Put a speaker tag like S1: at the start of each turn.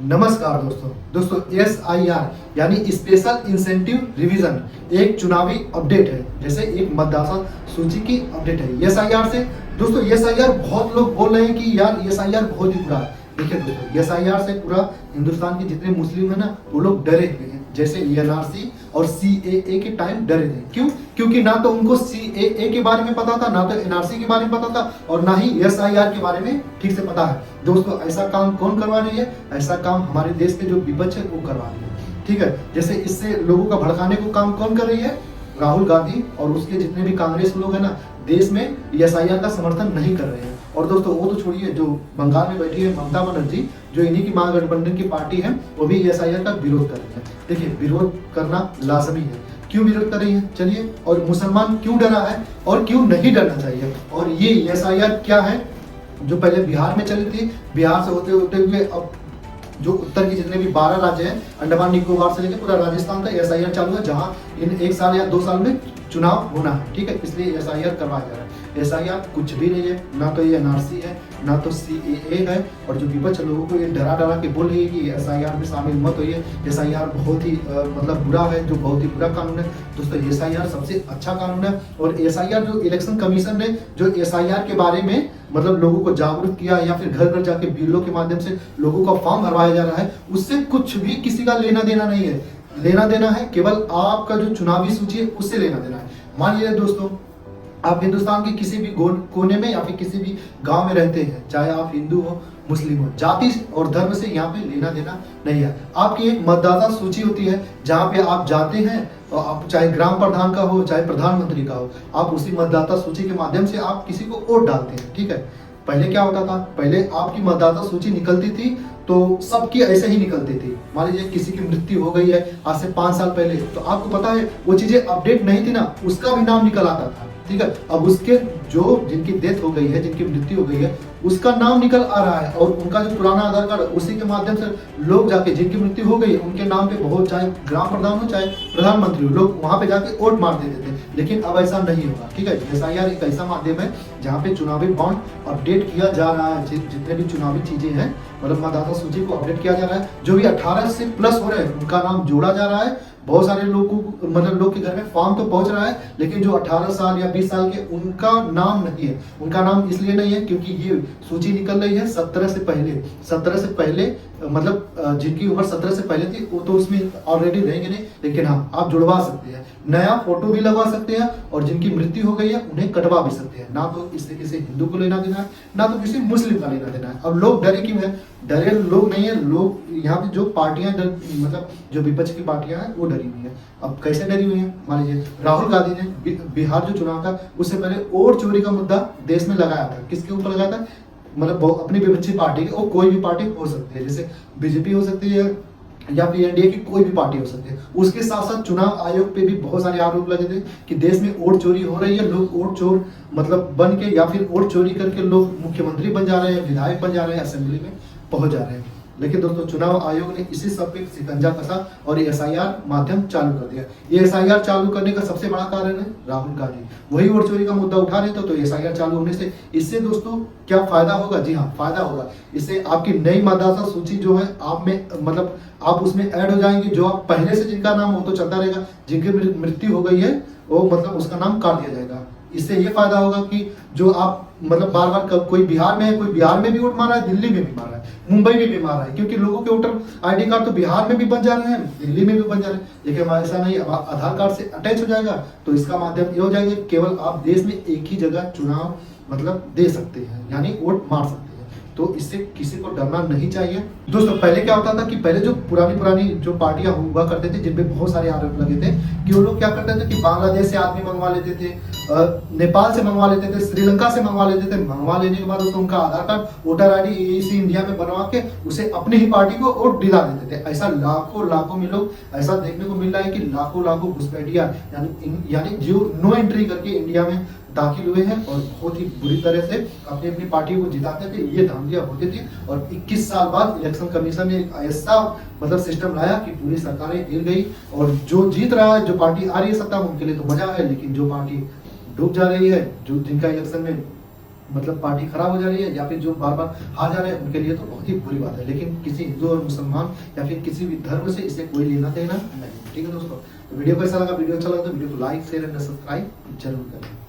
S1: नमस्कार दोस्तों SIR यानी स्पेशल इंसेंटिव रिवीजन एक चुनावी अपडेट है, जैसे एक मतदाता सूची की अपडेट है। SIR से दोस्तों SIR बहुत लोग बोल रहे हैं कि यार SIR बहुत ही बुरा है। देखिए दोस्तों, SIR से पूरा हिंदुस्तान के जितने मुस्लिम है ना, वो लोग डरे हुए हैं। जैसे NRC और CAA के टाइम डरे थे। क्यों? क्योंकि ना तो उनको CAA के बारे में पता था, ना तो NRC के बारे में पता था, और ना ही SIR के बारे में ठीक से पता है। दोस्तों, ऐसा काम कौन करवा रही है? ऐसा काम हमारे देश के जो विपक्ष है वो करवा रही है। ठीक है, जैसे इससे लोगों का भड़काने को काम कौन कर रही है? राहुल गांधी और उसके जितने भी कांग्रेस लोग हैं ना, देश में SIR का समर्थन नहीं कर रहे हैं। और दोस्तों, वो तो छोड़िए, जो बंगाल में बैठी है ममता बनर्जी, जो इन्हीं की महागठबंधन की पार्टी है, वो भी SIR का विरोध कर रही है। देखिए, विरोध करना लाजमी है। क्यों विरोध कर रही है? चलिए, और मुसलमान क्यों डरा है और क्यों नहीं डरना चाहिए? और ये SIR क्या है जो पहले बिहार में चली थी, बिहार से होते होते हुए अब जो उत्तर के जितने भी 12 राज्य हैं, अंडमान निकोबार से लेकर पूरा राजस्थान तक SIR चालू है, जहां इन 1 साल या 2 साल में चुनाव होना है। ठीक है, इसलिए SIR करवाया जा रहा है। SIR कुछ भी नहीं है, ना तो ये NRC है, ना तो CAA है। और जो विपक्ष लोगों को ये डरा डरा के बोल रही है कि SIR में शामिल मत होइए, SIR बहुत ही मतलब बुरा है, जो बहुत ही बुरा कानून है। दोस्तों, SIR सबसे अच्छा कानून है। और SIR जो इलेक्शन कमीशन ने जो SIR के बारे में मतलब लोगों को जागरूक किया, या फिर घर घर जाके बिलों के माध्यम से लोगों का फॉर्म भरवाया जा रहा है, उससे कुछ भी किसी का लेना देना नहीं है। लेना देना है केवल आपका जो चुनावी सूची है, उससे लेना देना है। मान लीजिए दोस्तों, आप हिंदुस्तान के किसी भी कोने में या फिर किसी भी गांव में रहते हैं, चाहे आप हिंदू हो मुस्लिम हो, जाति और धर्म से यहाँ पे लेना देना नहीं है। आपकी एक मतदाता सूची होती है, जहाँ पे आप जाते हैं, और आप चाहे ग्राम प्रधान का हो, चाहे प्रधानमंत्री का हो, आप उसी मतदाता सूची के माध्यम से आप किसी को वोट डालते हैं। ठीक है, पहले क्या होता था? पहले आपकी मतदाता सूची निकलती थी तो सबकी ऐसे ही निकलती थी। मान लीजिए किसी की मृत्यु हो गई है आज से 5 साल पहले, तो आपको पता है वो चीजें अपडेट नहीं थी ना, उसका भी नाम निकल आता था। ठीक है, अब उसके जो जिनकी डेथ हो गई है, जिनकी मृत्यु हो गई है, उसका नाम निकल आ रहा है, और उनका जो पुराना आधार कार्ड, उसी के माध्यम से लोग जाके, जिनकी मृत्यु हो गई उनके नाम पे बहुत, चाहे ग्राम प्रधान हो चाहे प्रधानमंत्री हो, लोग वहां पे जाके वोट मार देते थे। लेकिन अब ऐसा नहीं होगा। ठीक है, SIR एक ऐसा माध्यम है जहाँ पे चुनावी बॉन्ड अपडेट किया जा रहा है। जितने भी चुनावी चीजें हैं, मतलब मतदाता सूची को अपडेट किया जा रहा है। जो भी 18 से प्लस हो रहे हैं उनका नाम जोड़ा जा रहा है। बहुत सारे लोगों को, मतलब लोग के घर में फॉर्म तो पहुंच रहा है, लेकिन जो 18 साल या 20 साल के, उनका नाम नहीं है। उनका नाम इसलिए नहीं है क्योंकि ये सूची निकल रही है 17 से पहले। 17 से पहले मतलब जिनकी उम्र 17 से पहले थी वो तो उसमें ऑलरेडी रहेंगे नहीं, लेकिन हाँ, आप जुड़वा सकते हैं, नया फोटो भी लगवा सकते हैं, और जिनकी मृत्यु हो गई है उन्हें कटवा भी सकते हैं। ना तो इससे किसी हिंदू को लेना देना है, ना तो किसी मुस्लिम का लेना देना है। अब लोग डरे क्यों है? डरे लोग नहीं है, लोग यहाँ पे जो पार्टियां मतलब जो विपक्ष की पार्टियां हैं वो डरी हुई है। अब कैसे डरी हुई है? मान लीजिए राहुल गांधी ने बिहार जो चुनाव था उससे पहले वोट चोरी का मुद्दा देश में लगाया था। किसके ऊपर लगाया था? मतलब अपनी विपक्षी पार्टी के, और कोई भी पार्टी हो सकती है, जैसे बीजेपी हो सकती है या फिर NDA की कोई भी पार्टी हो सकती है। उसके साथ साथ चुनाव आयोग पे भी बहुत सारे आरोप लगे थे कि देश में वोट चोरी हो रही है, लोग वोट चोर मतलब बन के, या फिर वोट चोरी करके लोग मुख्यमंत्री बन जा रहे हैं, विधायक बन जा रहे हैं, असेंबली में पहुंच जा रहे हैं। लेकिन दोस्तों, चुनाव आयोग ने इसी सब पे शिकंजा कसा और SIR माध्यम चालू कर दिया। ये SIR चालू करने का सबसे बड़ा कारण है राहुल गांधी। वही वोट चोरी का मुद्दा उठा रहे थे, तो SIR चालू होने से इससे दोस्तों क्या फायदा होगा? जी हाँ, फायदा होगा। इससे आपकी नई मतदाता सूची जो है, आप में मतलब आप उसमें ऐड हो जाएंगे। जो आप पहले से जिनका नाम हो तो चलता रहेगा, जिनकी मृत्यु हो गई है वो मतलब उसका नाम काट दिया जाएगा। इससे ये फायदा होगा कि जो आप मतलब बार बार, कोई बिहार में है, कोई बिहार में भी वोट मार रहा है, दिल्ली में भी मार रहा है, मुंबई में भी मार रहा है, क्योंकि लोगों के वोटर ID कार्ड तो बिहार में भी बन जा रहे हैं, दिल्ली में भी बन जा रहे हैं। लेकिन ऐसा नहीं, आधार कार्ड से अटैच हो जाएगा, तो इसका माध्यम ये हो जाएगा केवल आप देश में एक ही जगह चुनाव मतलब दे सकते हैं, यानी वोट मार सकते हैं। तो इससे किसी को डरना नहीं चाहिए। दोस्तों, पहले क्या होता था कि पहले जो पुरानी जो पार्टियां हुआ करते थे, जिनपे बहुत सारे आरोप लगे थे, कि वो लोग क्या करते थे कि बांग्लादेश से आदमी मंगवा लेते थे, नेपाल से मंगवा लेते थे, श्रीलंका से मंगवा लेते थे। मंगवा लेने के बाद उसको उनका Aadhaar card, voter ID AAC India में बनवा के उसे अपनी ही पार्टी को वोट दिला देते थे। ऐसा लाखों में लोग ऐसा देखने को मिल रहा है कि लाखों घुसपैठिया यानी जो नो एंट्री करके इंडिया में दाखिल हुए हैं, और बहुत ही बुरी तरह से अपनी पार्टी को जिताते थे। ये धांधलियां होती थी, और 21 साल बाद इलेक्शन कमीशन ने ऐसा मतलब सिस्टम लाया कि पूरी सरकारें हिल गई, और जो जीत रहा है, जो पार्टी आ रही है सत्ता में, उनके लिए तो मजा है, लेकिन जो पार्टी डूब जा रही है, जो जिनका इलेक्शन में मतलब पार्टी खराब हो जा रही है या फिर जो बार बार हार जा रहे हैं उनके लिए तो बहुत ही बुरी बात है, लेकिन किसी हिंदू और मुसलमान या फिर किसी भी धर्म से इसे कोई लेना देना नहीं। ठीक है दोस्तों, तो वीडियो कैसा लगा, वीडियो अच्छा लगा तो वीडियो को लाइक शेयर एंड सब्सक्राइब जरूर करें।